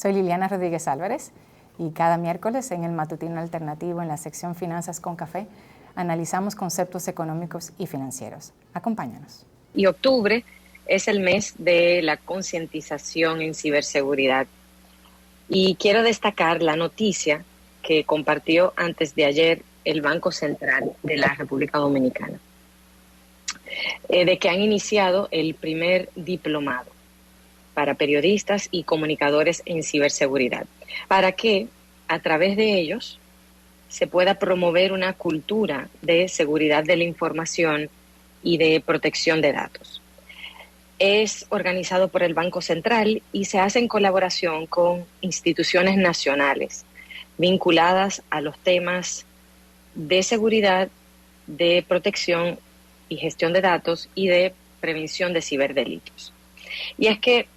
Soy Liliana Rodríguez Álvarez y cada miércoles en el Matutino Alternativo, en la sección Finanzas con Café, analizamos conceptos económicos y financieros. Acompáñanos. Y octubre es el mes de la concientización en ciberseguridad. Y quiero destacar la noticia que compartió antes de ayer el Banco Central de la República Dominicana, de que han iniciado el primer diplomado para periodistas y comunicadores en ciberseguridad, para que a través de ellos se pueda promover una cultura de seguridad de la información y de protección de datos. Es organizado por el Banco Central y se hace en colaboración con instituciones nacionales vinculadas a los temas de seguridad, de protección y gestión de datos y de prevención de ciberdelitos. Y es que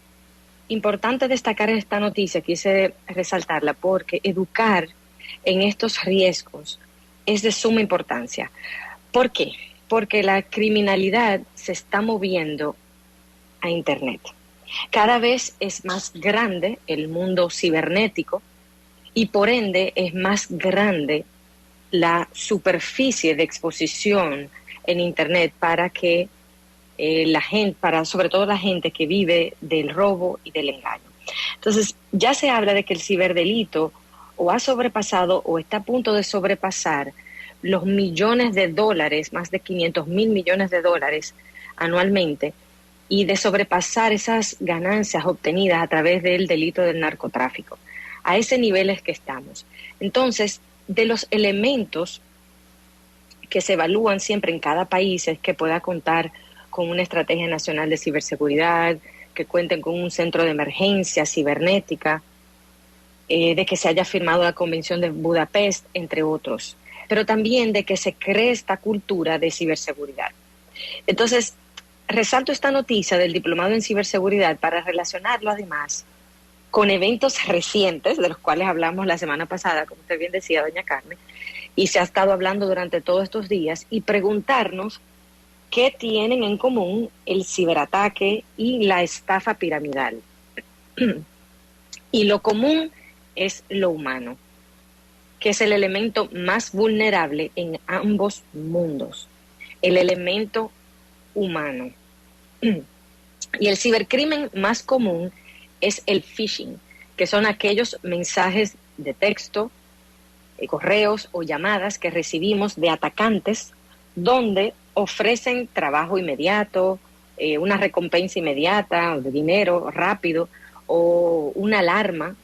importante destacar esta noticia, quise resaltarla porque educar en estos riesgos es de suma importancia. ¿Por qué? Porque la criminalidad se está moviendo a Internet. Cada vez es más grande el mundo cibernético y por ende es más grande la superficie de exposición en Internet para que la gente, sobre todo la gente que vive del robo y del engaño. Entonces, ya se habla de que el ciberdelito o ha sobrepasado o está a punto de sobrepasar los millones de dólares, más de 500,000 millones de dólares anualmente, y de sobrepasar esas ganancias obtenidas a través del delito del narcotráfico. A ese nivel es que estamos. Entonces, de los elementos que se evalúan siempre en cada país es que pueda contar con una estrategia nacional de ciberseguridad, que cuenten con un centro de emergencia cibernética, de que se haya firmado la Convención de Budapest, entre otros, pero también de que se cree esta cultura de ciberseguridad. Entonces, resalto esta noticia del diplomado en ciberseguridad para relacionarlo además con eventos recientes, de los cuales hablamos la semana pasada, como usted bien decía, doña Carmen, y se ha estado hablando durante todos estos días, y preguntarnos qué tienen en común el ciberataque y la estafa piramidal. Y lo común es lo humano, que es el elemento más vulnerable en ambos mundos, el elemento humano. Y el cibercrimen más común es el phishing, que son aquellos mensajes de texto, correos o llamadas que recibimos de atacantes donde ofrecen trabajo inmediato, una recompensa inmediata, de dinero rápido, o una alarma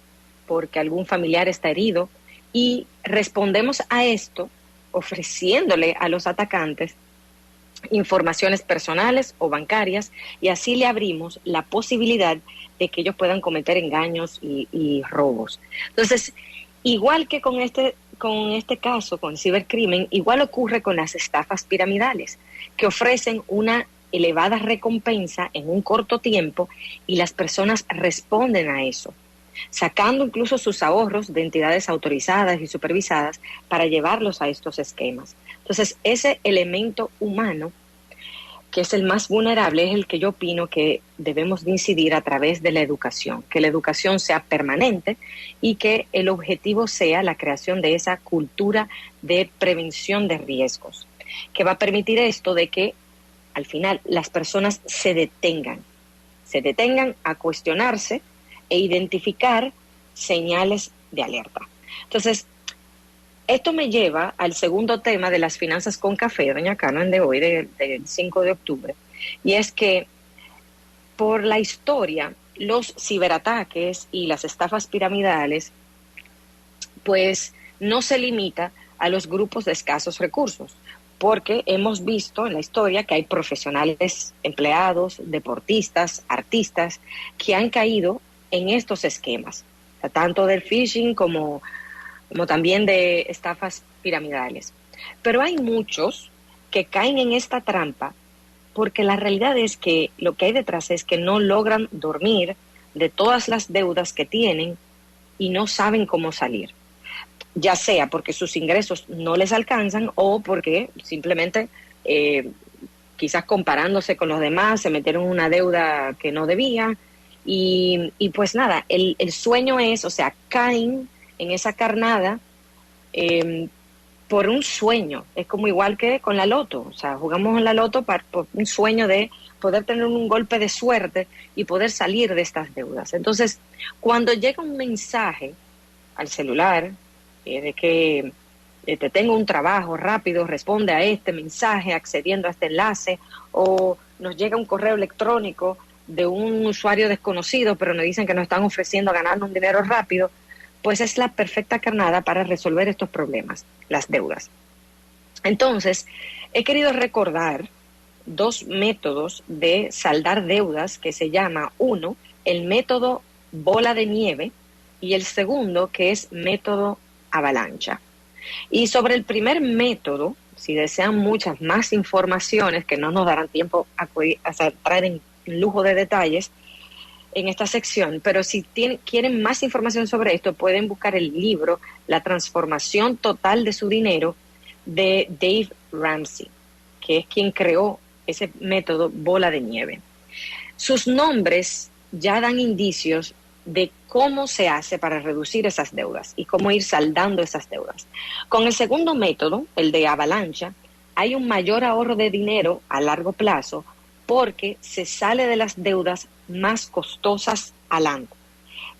porque algún familiar está herido, y respondemos a esto ofreciéndole a los atacantes informaciones personales o bancarias, y así le abrimos la posibilidad de que ellos puedan cometer engaños y robos. Entonces, igual que con este caso, con el cibercrimen, igual ocurre con las estafas piramidales, que ofrecen una elevada recompensa en un corto tiempo y las personas responden a eso, sacando incluso sus ahorros de entidades autorizadas y supervisadas para llevarlos a estos esquemas. Entonces, ese elemento humano, que es el más vulnerable, es el que yo opino que debemos de incidir a través de la educación, que la educación sea permanente y que el objetivo sea la creación de esa cultura de prevención de riesgos, que va a permitir esto de que al final las personas se detengan a cuestionarse e identificar señales de alerta. Entonces, esto me lleva al segundo tema de las finanzas con café, doña Carmen, de hoy, del 5 de octubre, y es que por la historia, los ciberataques y las estafas piramidales, pues no se limita a los grupos de escasos recursos, porque hemos visto en la historia que hay profesionales, empleados, deportistas, artistas, que han caído en estos esquemas, tanto del phishing como también de estafas piramidales. Pero hay muchos que caen en esta trampa porque la realidad es que lo que hay detrás es que no logran dormir de todas las deudas que tienen y no saben cómo salir. Ya sea porque sus ingresos no les alcanzan o porque simplemente quizás comparándose con los demás se metieron en una deuda que no debían Y pues nada, el sueño es, o sea, caen en esa carnada por un sueño. Es como igual que con la loto. O sea, jugamos en la loto por un sueño de poder tener un golpe de suerte y poder salir de estas deudas. Entonces, cuando llega un mensaje al celular de que te tengo un trabajo rápido, responde a este mensaje accediendo a este enlace, o nos llega un correo electrónico de un usuario desconocido, pero nos dicen que nos están ofreciendo ganar un dinero rápido, pues es la perfecta carnada para resolver estos problemas, las deudas. Entonces, he querido recordar 2 métodos de saldar deudas que se llama, uno, el método bola de nieve, y el segundo, que es método avalancha. Y sobre el primer método, si desean muchas más informaciones, que no nos darán tiempo a traer en lujo de detalles en esta sección, pero si quieren más información sobre esto, pueden buscar el libro La transformación total de su dinero de Dave Ramsey, que es quien creó ese método bola de nieve. Sus nombres ya dan indicios de cómo se hace para reducir esas deudas y cómo ir saldando esas deudas. Con el segundo método, el de avalancha, hay un mayor ahorro de dinero a largo plazo porque se sale de las deudas más costosas adelante,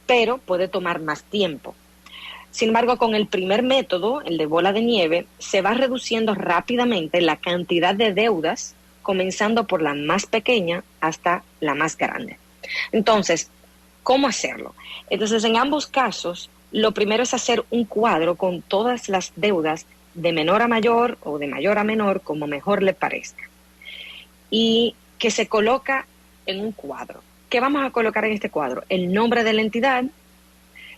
pero puede tomar más tiempo. Sin embargo, con el primer método, el de bola de nieve, se va reduciendo rápidamente la cantidad de deudas, comenzando por la más pequeña hasta la más grande. Entonces, ¿cómo hacerlo? Entonces, en ambos casos, lo primero es hacer un cuadro con todas las deudas de menor a mayor o de mayor a menor, como mejor le parezca. Y que se coloca en un cuadro. ¿Qué vamos a colocar en este cuadro? El nombre de la entidad,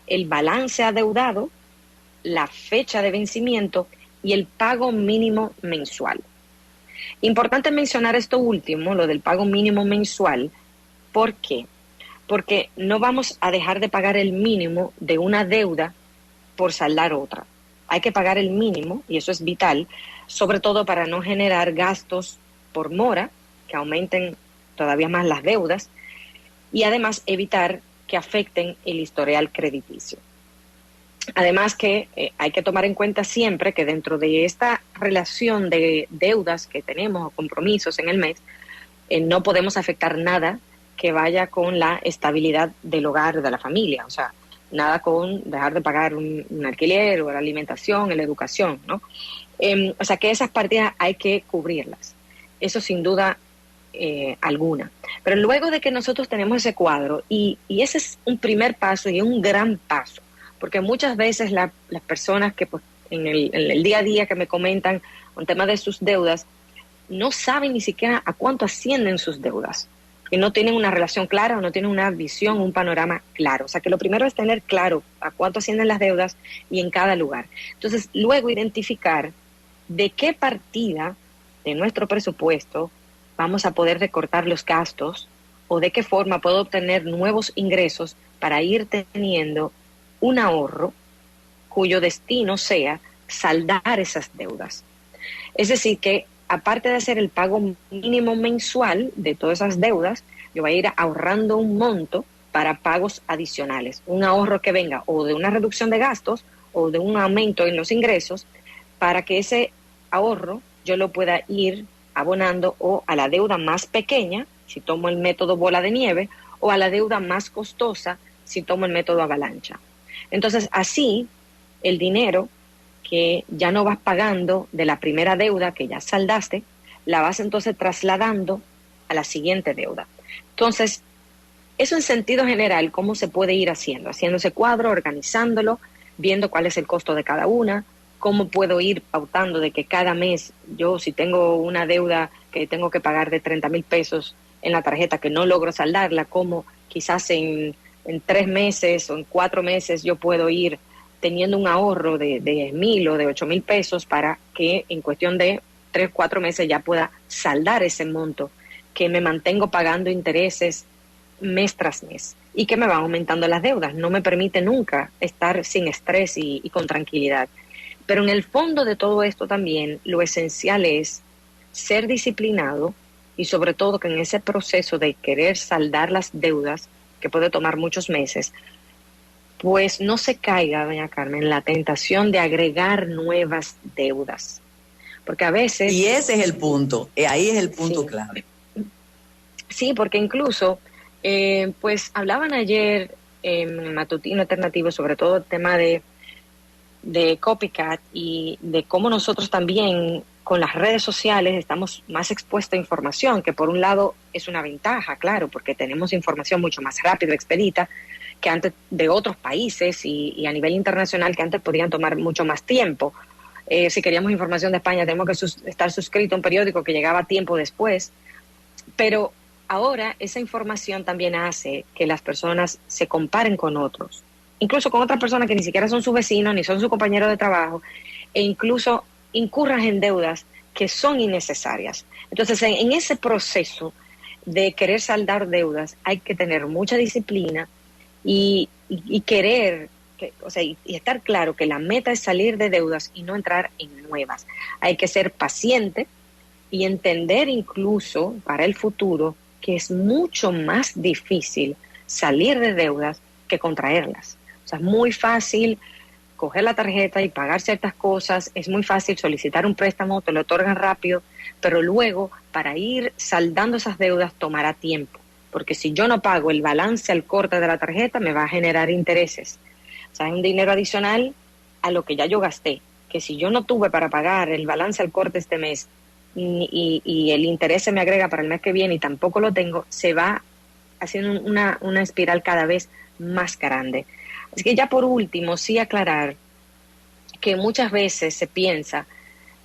el balance adeudado, la fecha de vencimiento y el pago mínimo mensual. Importante mencionar esto último, lo del pago mínimo mensual. ¿Por qué? Porque no vamos a dejar de pagar el mínimo de una deuda por saldar otra. Hay que pagar el mínimo, y eso es vital, sobre todo para no generar gastos por mora, que aumenten todavía más las deudas, y además evitar que afecten el historial crediticio. Además que hay que tomar en cuenta siempre que dentro de esta relación de deudas que tenemos o compromisos en el mes, no podemos afectar nada que vaya con la estabilidad del hogar, de la familia, o sea, nada con dejar de pagar un alquiler o la alimentación, la educación, ¿no? O sea, que esas partidas hay que cubrirlas, eso sin duda alguna. Pero luego de que nosotros tenemos ese cuadro, y ese es un primer paso y un gran paso, porque muchas veces las personas que pues, en el día a día que me comentan un tema de sus deudas, no saben ni siquiera a cuánto ascienden sus deudas, y no tienen una relación clara o no tienen una visión, un panorama claro. O sea que lo primero es tener claro a cuánto ascienden las deudas y en cada lugar. Entonces, luego identificar de qué partida de nuestro presupuesto vamos a poder recortar los gastos o de qué forma puedo obtener nuevos ingresos para ir teniendo un ahorro cuyo destino sea saldar esas deudas. Es decir, que aparte de hacer el pago mínimo mensual de todas esas deudas, yo voy a ir ahorrando un monto para pagos adicionales, un ahorro que venga o de una reducción de gastos o de un aumento en los ingresos, para que ese ahorro yo lo pueda ir abonando o a la deuda más pequeña, si tomo el método bola de nieve, o a la deuda más costosa, si tomo el método avalancha. Entonces, así, el dinero que ya no vas pagando de la primera deuda que ya saldaste, la vas entonces trasladando a la siguiente deuda. Entonces, eso en sentido general, ¿cómo se puede ir haciendo? Haciendo ese cuadro, organizándolo, viendo cuál es el costo de cada una, cómo puedo ir pautando de que cada mes yo, si tengo una deuda que tengo que pagar de 30,000 pesos en la tarjeta que no logro saldarla, cómo quizás en 3 meses o en 4 meses yo puedo ir teniendo un ahorro de 10,000 o de 8,000 pesos para que en cuestión de 3, 4 meses ya pueda saldar ese monto, que me mantengo pagando intereses mes tras mes y que me van aumentando las deudas. No me permite nunca estar sin estrés y con tranquilidad. Pero en el fondo de todo esto también lo esencial es ser disciplinado y sobre todo que en ese proceso de querer saldar las deudas, que puede tomar muchos meses, pues no se caiga, doña Carmen, en la tentación de agregar nuevas deudas. Porque a veces... Y ese es el punto, ahí es el punto sí, clave. Sí, porque incluso, pues hablaban ayer en Matutino Alternativo sobre todo el tema de copycat y de cómo nosotros también con las redes sociales estamos más expuestos a información, que por un lado es una ventaja, claro, porque tenemos información mucho más rápida, expedita, que antes de otros países y a nivel internacional que antes podían tomar mucho más tiempo. Si queríamos información de España, tenemos que estar suscrito a un periódico que llegaba tiempo después, pero ahora esa información también hace que las personas se comparen con otros, incluso con otras personas que ni siquiera son sus vecinos, ni son sus compañeros de trabajo, e incluso incurran en deudas que son innecesarias. Entonces, en ese proceso de querer saldar deudas, hay que tener mucha disciplina y querer, y estar claro que la meta es salir de deudas y no entrar en nuevas. Hay que ser paciente y entender incluso para el futuro que es mucho más difícil salir de deudas que contraerlas. O sea, es muy fácil coger la tarjeta y pagar ciertas cosas, es muy fácil solicitar un préstamo, te lo otorgan rápido, pero luego para ir saldando esas deudas tomará tiempo, porque si yo no pago el balance al corte de la tarjeta me va a generar intereses. O sea, es un dinero adicional a lo que ya yo gasté, que si yo no tuve para pagar el balance al corte este mes y el interés se me agrega para el mes que viene y tampoco lo tengo, se va haciendo una espiral cada vez más grande. Así que ya por último, sí aclarar que muchas veces se piensa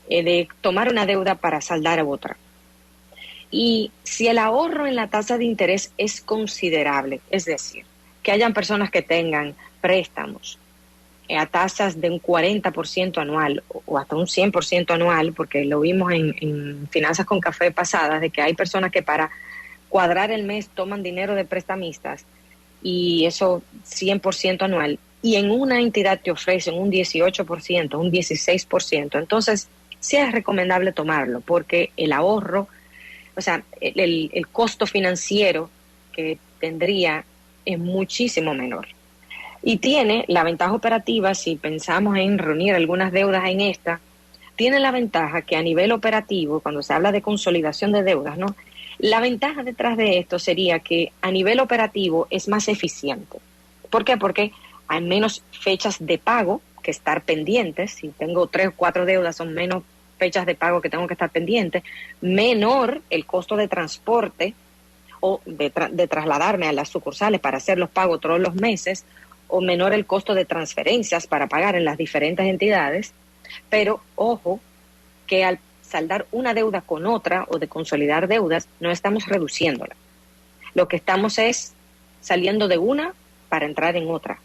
de tomar una deuda para saldar a otra. Y si el ahorro en la tasa de interés es considerable, es decir, que hayan personas que tengan préstamos a tasas de un 40% anual o hasta un 100% anual, porque lo vimos en Finanzas con Café pasadas, de que hay personas que para cuadrar el mes toman dinero de prestamistas y eso 100% anual, y en una entidad te ofrecen un 18%, un 16%, entonces sí es recomendable tomarlo, porque el ahorro, o sea, el costo financiero que tendría es muchísimo menor. Y tiene la ventaja operativa, si pensamos en reunir algunas deudas en esta, tiene la ventaja que a nivel operativo, cuando se habla de consolidación de deudas, ¿no? La ventaja detrás de esto sería que a nivel operativo es más eficiente. ¿Por qué? Porque hay menos fechas de pago que estar pendientes. Si tengo 3 o 4 deudas, son menos fechas de pago que tengo que estar pendientes. Menor el costo de transporte o de trasladarme a las sucursales para hacer los pagos todos los meses, o menor el costo de transferencias para pagar en las diferentes entidades. Pero, ojo, que al saldar una deuda con otra o de consolidar deudas, no estamos reduciéndola. Lo que estamos es saliendo de una para entrar en otra.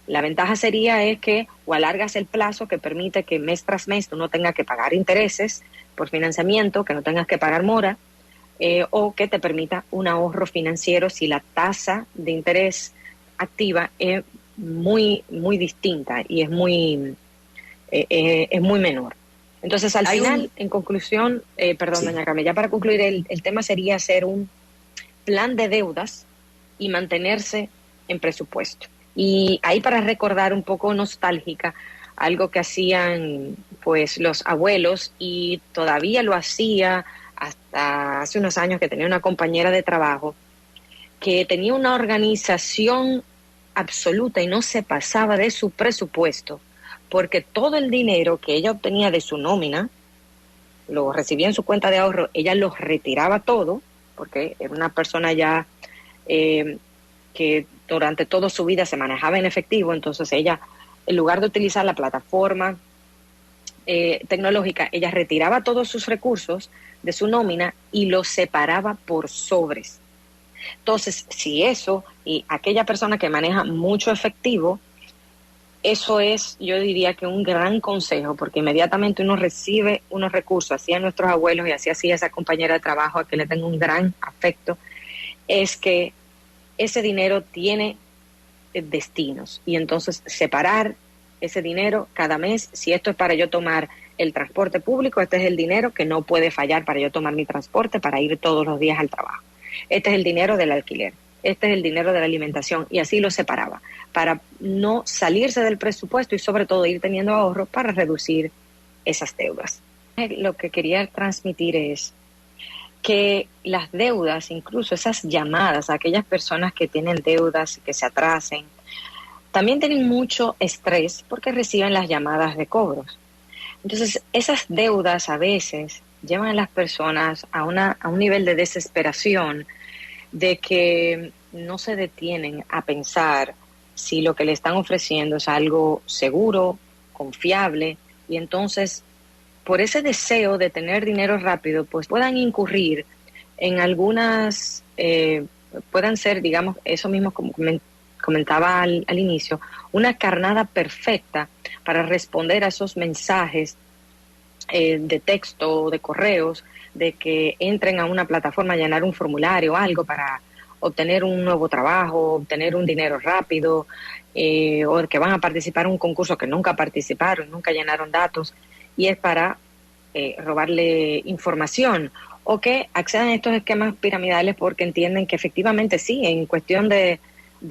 La ventaja sería es que o alargas el plazo que permite que mes tras mes tú no tengas que pagar intereses por financiamiento, que no tengas que pagar mora, o que te permita un ahorro financiero si la tasa de interés activa es muy, muy distinta y es muy menor. Entonces, al final, en conclusión, perdón, doña Carmen, ya para concluir, el tema sería hacer un plan de deudas y mantenerse en presupuesto. Y ahí, para recordar un poco nostálgica, algo que hacían pues los abuelos, y todavía lo hacía hasta hace unos años, que tenía una compañera de trabajo que tenía una organización absoluta y no se pasaba de su presupuesto, porque todo el dinero que ella obtenía de su nómina lo recibía en su cuenta de ahorro, ella lo retiraba todo, porque era una persona ya que durante toda su vida se manejaba en efectivo. Entonces ella, en lugar de utilizar la plataforma tecnológica, ella retiraba todos sus recursos de su nómina y los separaba por sobres. Entonces, si eso, y aquella persona que maneja mucho efectivo, eso es, yo diría que un gran consejo, porque inmediatamente uno recibe unos recursos, así a nuestros abuelos y así a esa compañera de trabajo a que le tengo un gran afecto, es que ese dinero tiene destinos, y entonces separar ese dinero cada mes. Si esto es para yo tomar el transporte público, este es el dinero que no puede fallar para yo tomar mi transporte para ir todos los días al trabajo. Este es el dinero del alquiler. este es el dinero de la alimentación, y así lo separaba, para no salirse del presupuesto y sobre todo ir teniendo ahorro para reducir esas deudas. Lo que quería transmitir es que las deudas, incluso esas llamadas a aquellas personas que tienen deudas y que se atrasen, también tienen mucho estrés porque reciben las llamadas de cobros. Entonces, esas deudas a veces llevan a las personas a un nivel de desesperación, de que no se detienen a pensar si lo que le están ofreciendo es algo seguro, confiable, y entonces, por ese deseo de tener dinero rápido, pues puedan incurrir en algunas, puedan ser, digamos, eso mismo como comentaba al inicio, una carnada perfecta para responder a esos mensajes de texto, de correos, de que entren a una plataforma a llenar un formulario o algo para obtener un nuevo trabajo, obtener un dinero rápido, o que van a participar en un concurso que nunca participaron, nunca llenaron datos, y es para robarle información, o que accedan a estos esquemas piramidales porque entienden que efectivamente sí, en cuestión de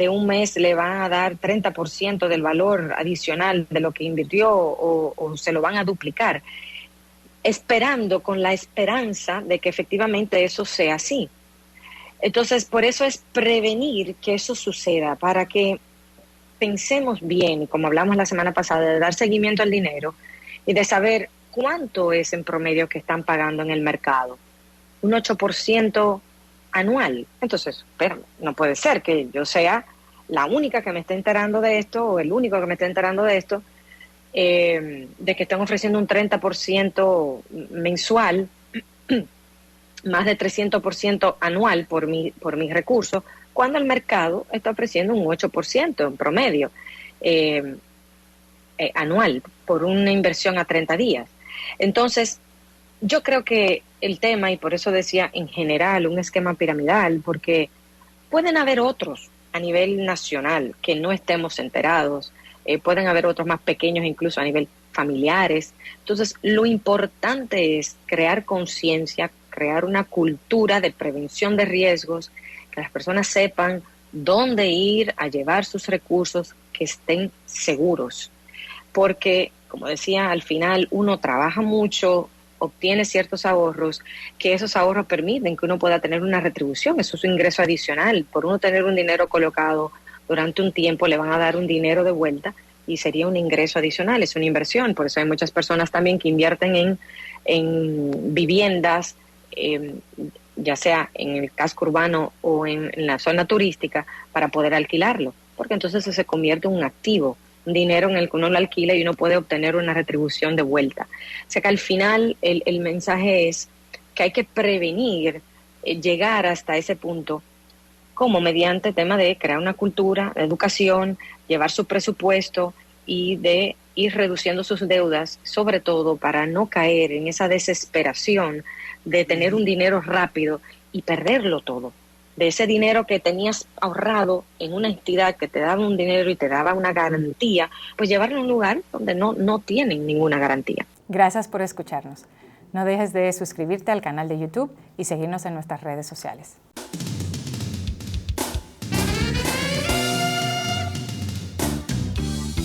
un mes le van a dar 30% del valor adicional de lo que invirtió, o se lo van a duplicar, esperando, con la esperanza de que efectivamente eso sea así. Entonces, por eso es prevenir que eso suceda, para que pensemos bien, y como hablamos la semana pasada, de dar seguimiento al dinero y de saber cuánto es en promedio que están pagando en el mercado. Un 8% anual. Entonces, espérame, no puede ser que yo sea la única que me esté enterando de esto, o el único que me esté enterando de esto, de que están ofreciendo un 30% mensual, más de 300% anual por mis recursos, cuando el mercado está ofreciendo un 8% en promedio anual por una inversión a 30 días. Entonces, yo creo que el tema, y por eso decía en general un esquema piramidal, porque pueden haber otros a nivel nacional que no estemos enterados, pueden haber otros más pequeños incluso a nivel familiares. Entonces, lo importante es crear conciencia, crear una cultura de prevención de riesgos, que las personas sepan dónde ir a llevar sus recursos, que estén seguros. Porque, como decía, al final uno trabaja mucho, obtiene ciertos ahorros, que esos ahorros permiten que uno pueda tener una retribución, eso es un ingreso adicional. Por uno tener un dinero colocado durante un tiempo, le van a dar un dinero de vuelta y sería un ingreso adicional, es una inversión. Por eso hay muchas personas también que invierten en viviendas, ya sea en el casco urbano o en la zona turística, para poder alquilarlo, porque entonces eso se convierte en un activo, un dinero en el que uno lo alquila y uno puede obtener una retribución de vuelta. O sea que al final el mensaje es que hay que prevenir llegar hasta ese punto, como mediante el tema de crear una cultura, de educación, llevar su presupuesto y de ir reduciendo sus deudas, sobre todo para no caer en esa desesperación de tener un dinero rápido y perderlo todo. De ese dinero que tenías ahorrado en una entidad que te daba un dinero y te daba una garantía, pues llevarlo a un lugar donde no tienen ninguna garantía. Gracias por escucharnos. No dejes de suscribirte al canal de YouTube y seguirnos en nuestras redes sociales.